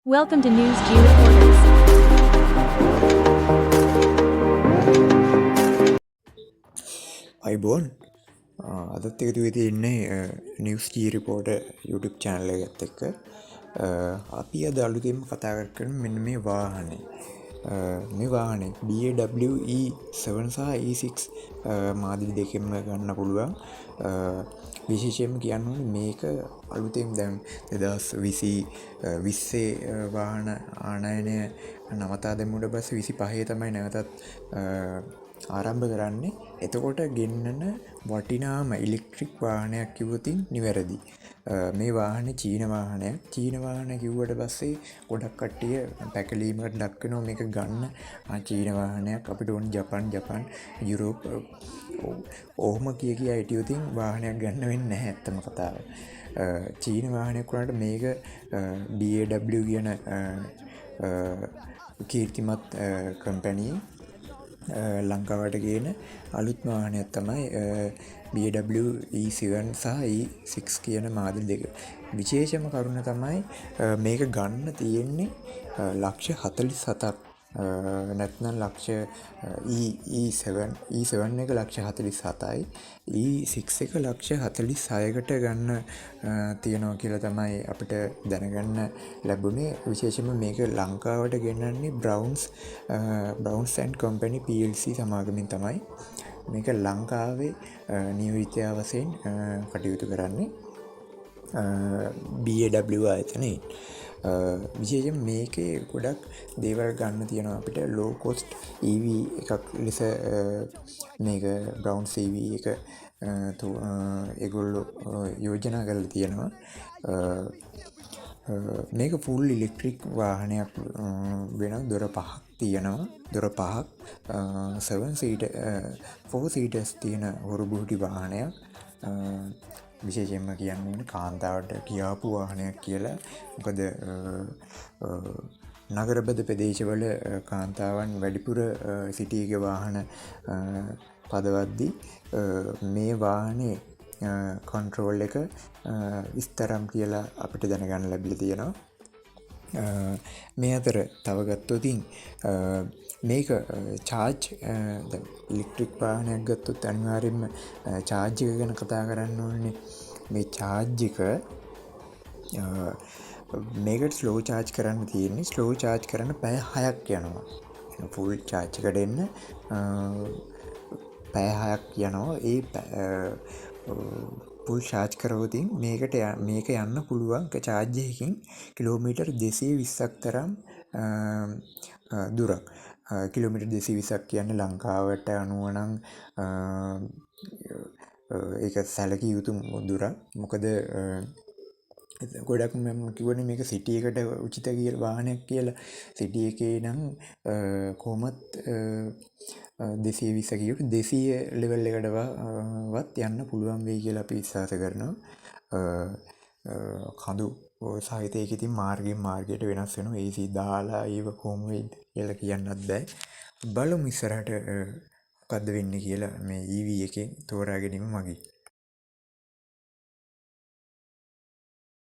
Welcome to News G Reporters. අයිබෝන් අදත් එකතු වෙති එන්නේ නිවස්ජී රිපෝට YouTube චැනල එකත් එක්ක අපි අද අලුතෙම කතා කරන මෙන්න මේ වාහනේ මේ වාහනේ BAWE7 සහ E6 මාදිලි දෙකෙන්ම ගන්න පුළුවන් විශේෂයෙන් කියන්න මේක අලුතෙන් දැන් 2020 වාහන ආනයනය නවතා දැමුවට පස්සේ 25 තමයි නැවතත් ආරම්භ කරන්නේ. එතකොට ගෙන්නන වටිනාම ඉලෙක්ට්‍රික් වාහනයක් කිව්වොතින් නිවැරදි. මේ වාහනේ චීන වාහනයක්. චීන වාහන කිව්වට පස්සේ ගොඩක් කට්ටිය පැකලීමකට ලක් වෙනවා මේක ගන්න. චීන වාහනයක් අපිට ඕන ජපාන් යුරෝප් ඔහොම කිය හිටියොතින් වාහනයක් ගන්න වෙන්නේ නැහැ ඇත්තම කතාව. චීන වාහනයක් වුණාට මේක BAW කියන කීර්තිමත් කම්පැනි ලංකාවට ගේන අලුත් වාහනයක් තමයි BAW E7 සහ E6 කියන මාදිලි දෙක. විශේෂම කරුණ තමයි මේක ගන්න තියෙන්නේ ලක්ෂ 47ක් නැත්නම් ලක්ෂ E7 එක ලක්ෂ 47යි E6 එක ලක්ෂ 46කට ගන්න තියෙනවා කියලා තමයි අපිට දැනගන්න ලැබුණේ. විශේෂයෙන්ම මේක ලංකාවට ගෙන්නන්නේ බ්‍රවුන්ස් ඇන්ඩ් කම්පැනි PLC සමාගමින් තමයි මේක ලංකාවේ නියෝජිතයා වශයෙන් කටයුතු කරන්නේ BAW ආයතනයෙන්. විශේෂයෙන් මේකේ ගොඩක් දේවල් ගන්න තියෙනවා අපිට ලෝ කොස්ට් EV එකක් ලෙස මේක බ්‍රවුන්ස් EV එක ඒගොල්ලෝ යෝජනා කරලා තියෙනවා. මේක ෆුල් ඉලෙක්ට්‍රික් වාහනයක් වෙන දොර පහක් තියෙනවා. දොර පහක් 4 සීටර්ස් තියෙන හොරුබුහුටි වාහනයක්. විශේෂයෙන්ම කියන්න ඕනේ කාන්තාවට කියාපු වාහනයක් කියලා. මොකද නගරබද ප්‍රදේශවල කාන්තාවන් වැඩිපුර සිටි එක වාහන පදවද්දී මේ වාහනේ කන්ට්‍රෝල් එක විස්තරම් කියලා අපිට දැනගන්න ලැබිලා තියෙනවා. මේ අතර තව ගත්තොතින් මේක චාර්ජ් ඉලෙක්ට්‍රික් වාහනයක් ගත්තොත් අනිවාර්යයෙන්ම චාර්ජ් එක ගැන කතා කරන්න ඕනේ. මේ චාර්ජ් එක මේකට ස්ලෝ චාර්ජ් කරන්න තියෙන්නේ. ස්ලෝ චාර්ජ් කරන්න පැය 6ක් යනවා. ෆුල් චාර්ජ් එකට එන්න පැය 6ක් යනවා. ඒ ෆුල් චාර්ජ් කරවතින් මේක යන්න පුළුවන් චාර්ජ් එකකින් කිලෝමීටර් 220ක් තරම් දුරක්. කිලෝමීටර් 220ක් කියන්නේ ලංකාවට අනුව නම් ඒක සැලකිය යුතු දුරක්. මොකද ගොඩක් මම කිව්වනේ මේක සිටි එකට උචිත කියලා වාහනයක් කියලා. සිටි එකේ නම් කොහොමත් 220 කියුත් 200 ලෙවල් එකටවත් යන්න පුළුවන් වෙයි කියලා අපි විශ්වාස කරනවා. කඳු සහිතයක ඉතින් මාර්ගයෙන් මාර්ගයට වෙනස් වෙනවා. AC දාලා ඒව කොහොම වෙයිද කියලා කියන්නත් බෑ. බලමු ඉස්සරහට මොකද්ද වෙන්නේ කියලා මේ EV එකෙන් තෝරා ගැනීම මගින්.